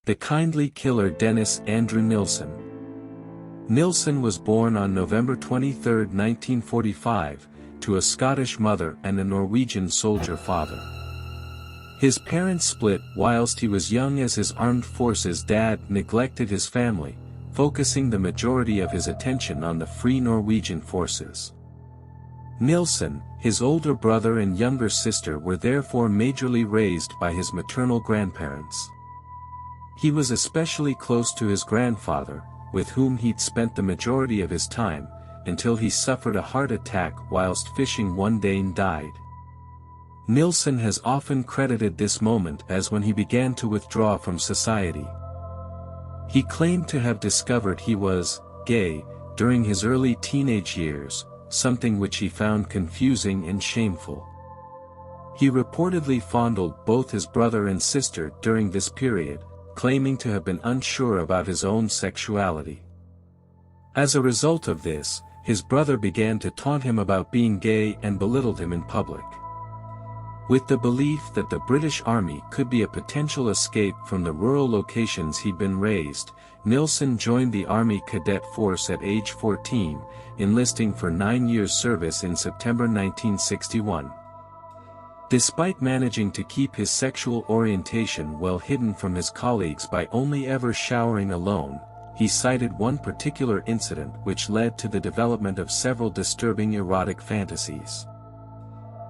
The kindly killer Dennis Andrew Nilsen. Nilsen was born on November 23, 1945, to a Scottish mother and a Norwegian soldier father. His parents split whilst he was young as his armed forces dad neglected his family, focusing the majority of his attention on the Free Norwegian forces. Nilsen, his older brother and younger sister were therefore majorly raised by his maternal grandparents. He was especially close to his grandfather, with whom he'd spent the majority of his time, until he suffered a heart attack whilst fishing one day and died. Nilsen has often credited this moment as when he began to withdraw from society. He claimed to have discovered he was gay during his early teenage years, something which he found confusing and shameful. He reportedly fondled both his brother and sister during this period, claiming to have been unsure about his own sexuality. As a result of this, his brother began to taunt him about being gay and belittled him in public. With the belief that the British Army could be a potential escape from the rural locations he'd been raised, Nilsen joined the Army Cadet Force at age 14, enlisting for 9 years' service in September 1961. Despite managing to keep his sexual orientation well hidden from his colleagues by only ever showering alone, he cited one particular incident which led to the development of several disturbing erotic fantasies.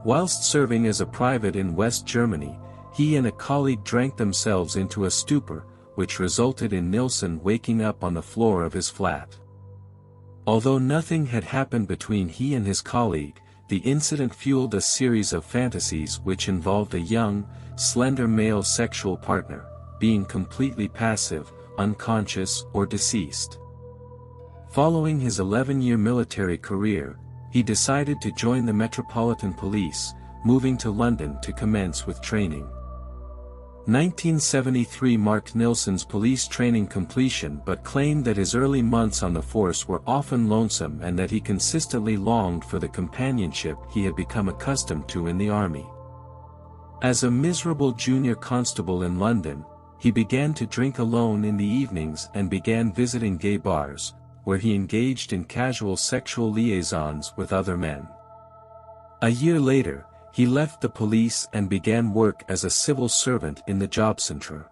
Whilst serving as a private in West Germany, he and a colleague drank themselves into a stupor, which resulted in Nilsen waking up on the floor of his flat. Although nothing had happened between he and his colleague, the incident fueled a series of fantasies which involved a young, slender male sexual partner, being completely passive, unconscious or deceased. Following his 11-year military career, he decided to join the Metropolitan Police, moving to London to commence with training. 1973 marked Nilsen's police training completion, but claimed that his early months on the force were often lonesome and that he consistently longed for the companionship he had become accustomed to in the army. As a miserable junior constable in London, he began to drink alone in the evenings and began visiting gay bars, where he engaged in casual sexual liaisons with other men. A year later, he left the police and began work as a civil servant in the job centre.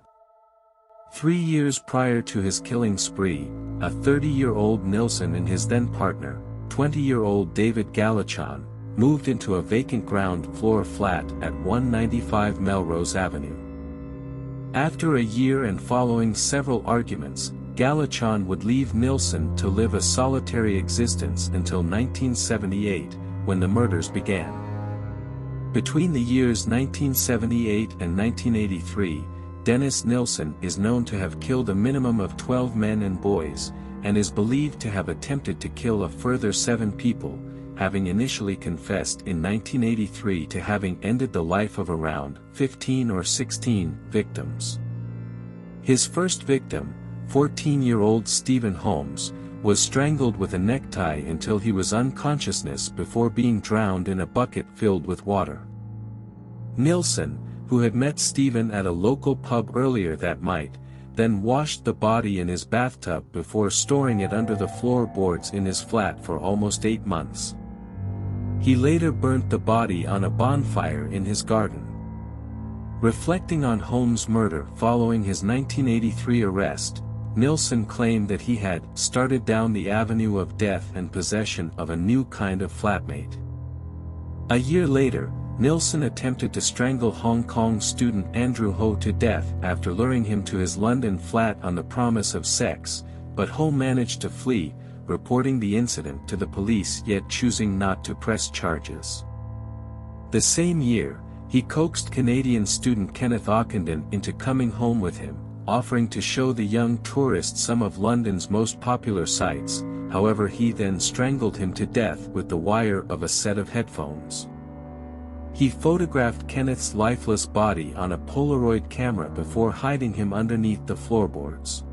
3 years prior to his killing spree, a 30-year-old Nilsen and his then-partner, 20-year-old David Gallichon, moved into a vacant ground-floor flat at 195 Melrose Avenue. After a year and following several arguments, Gallichon would leave Nilsen to live a solitary existence until 1978, when the murders began. Between the years 1978 and 1983, Dennis Nilsen is known to have killed a minimum of 12 men and boys, and is believed to have attempted to kill a further 7 people, having initially confessed in 1983 to having ended the life of around 15 or 16 victims. His first victim, 14-year-old Stephen Holmes, was strangled with a necktie until he was unconscious before being drowned in a bucket filled with water. Nilsen, who had met Stephen at a local pub earlier that night, then washed the body in his bathtub before storing it under the floorboards in his flat for almost 8 months. He later burnt the body on a bonfire in his garden. Reflecting on Holmes' murder following his 1983 arrest, Nilsen claimed that he had started down the avenue of death and possession of a new kind of flatmate. A year later, Nilsen attempted to strangle Hong Kong student Andrew Ho to death after luring him to his London flat on the promise of sex, but Ho managed to flee, reporting the incident to the police yet choosing not to press charges. The same year, he coaxed Canadian student Kenneth Ockenden into coming home with him, offering to show the young tourist some of London's most popular sights. However, he then strangled him to death with the wire of a set of headphones. He photographed Kenneth's lifeless body on a Polaroid camera before hiding him underneath the floorboards.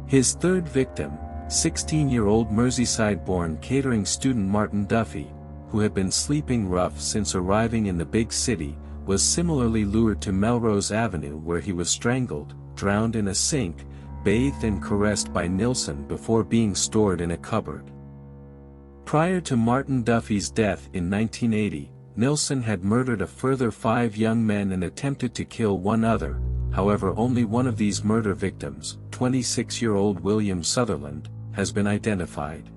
His third victim, 16-year-old Merseyside-born catering student Martin Duffy, who had been sleeping rough since arriving in the big city, was similarly lured to Melrose Avenue where he was strangled, drowned in a sink, bathed and caressed by Nilsen before being stored in a cupboard. Prior to Martin Duffy's death in 1980, Nilsen had murdered a further 5 young men and attempted to kill one other. However, only one of these murder victims, 26-year-old William Sutherland, has been identified.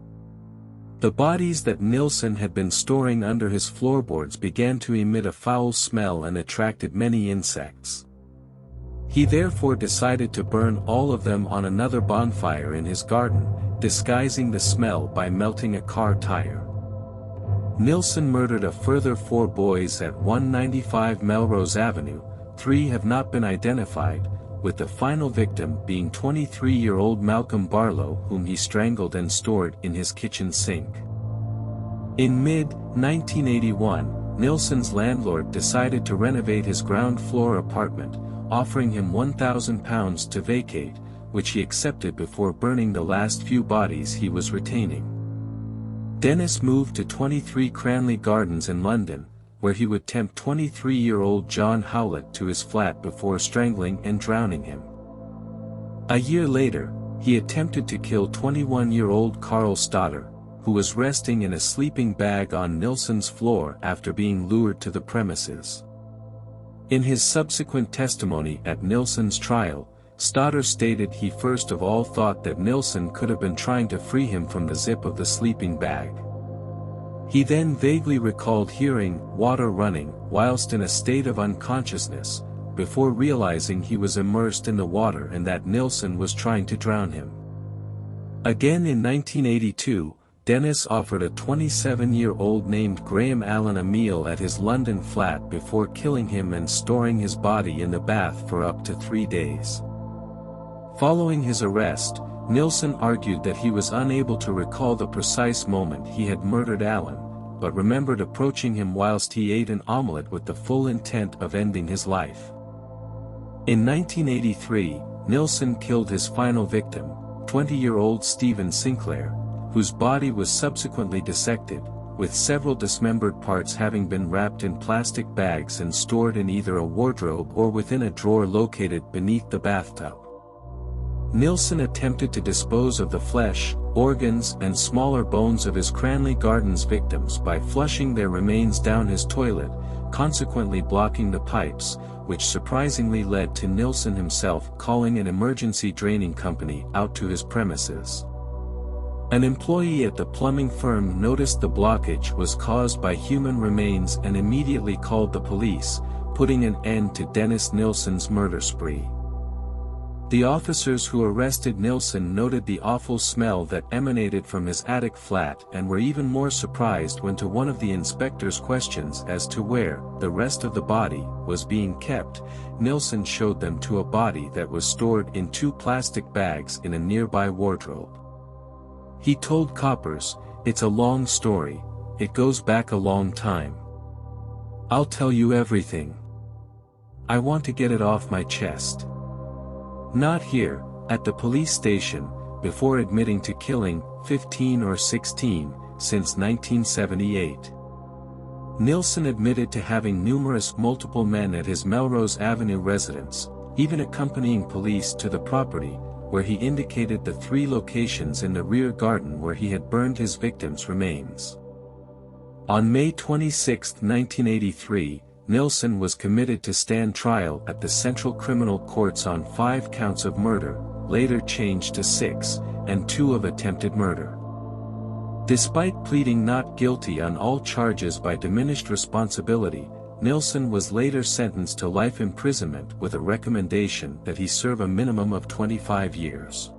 The bodies that Nilsen had been storing under his floorboards began to emit a foul smell and attracted many insects. He therefore decided to burn all of them on another bonfire in his garden, disguising the smell by melting a car tire. Nilsen murdered a further 4 boys at 195 Melrose Avenue. 3 have not been identified, with the final victim being 23-year-old Malcolm Barlow, whom he strangled and stored in his kitchen sink. In mid-1981, Nilsen's landlord decided to renovate his ground-floor apartment, offering him £1,000 to vacate, which he accepted before burning the last few bodies he was retaining. Dennis moved to 23 Cranley Gardens in London, where he would tempt 23-year-old John Howlett to his flat before strangling and drowning him. A year later, he attempted to kill 21-year-old Carl Stoddard, who was resting in a sleeping bag on Nilsen's floor after being lured to the premises. In his subsequent testimony at Nilsen's trial, Stoddard stated he first of all thought that Nilsen could have been trying to free him from the zip of the sleeping bag. He then vaguely recalled hearing water running whilst in a state of unconsciousness, before realizing he was immersed in the water and that Nilsen was trying to drown him. Again in 1982, Dennis offered a 27-year-old named Graham Allen a meal at his London flat before killing him and storing his body in the bath for up to 3 days. Following his arrest, Nilsen argued that he was unable to recall the precise moment he had murdered Allen, but remembered approaching him whilst he ate an omelette with the full intent of ending his life. In 1983, Nilsen killed his final victim, 20-year-old Stephen Sinclair, whose body was subsequently dissected, with several dismembered parts having been wrapped in plastic bags and stored in either a wardrobe or within a drawer located beneath the bathtub. Nilsen attempted to dispose of the flesh, organs and smaller bones of his Cranley Gardens victims by flushing their remains down his toilet, consequently blocking the pipes, which surprisingly led to Nilsen himself calling an emergency draining company out to his premises. An employee at the plumbing firm noticed the blockage was caused by human remains and immediately called the police, putting an end to Dennis Nilsen's murder spree. The officers who arrested Nilsen noted the awful smell that emanated from his attic flat and were even more surprised when to one of the inspector's questions as to where the rest of the body was being kept, Nilsen showed them to a body that was stored in 2 plastic bags in a nearby wardrobe. He told coppers, "It's a long story, it goes back a long time. I'll tell you everything. I want to get it off my chest. Not here, at the police station," before admitting to killing 15 or 16 since 1978. Nilsen admitted to having numerous multiple men at his Melrose Avenue residence, even accompanying police to the property, where he indicated the 3 locations in the rear garden where he had burned his victims' remains. On May 26, 1983, Nilsen was committed to stand trial at the Central Criminal Courts on 5 counts of murder, later changed to 6, and 2 of attempted murder. Despite pleading not guilty on all charges by diminished responsibility, Nilsen was later sentenced to life imprisonment with a recommendation that he serve a minimum of 25 years.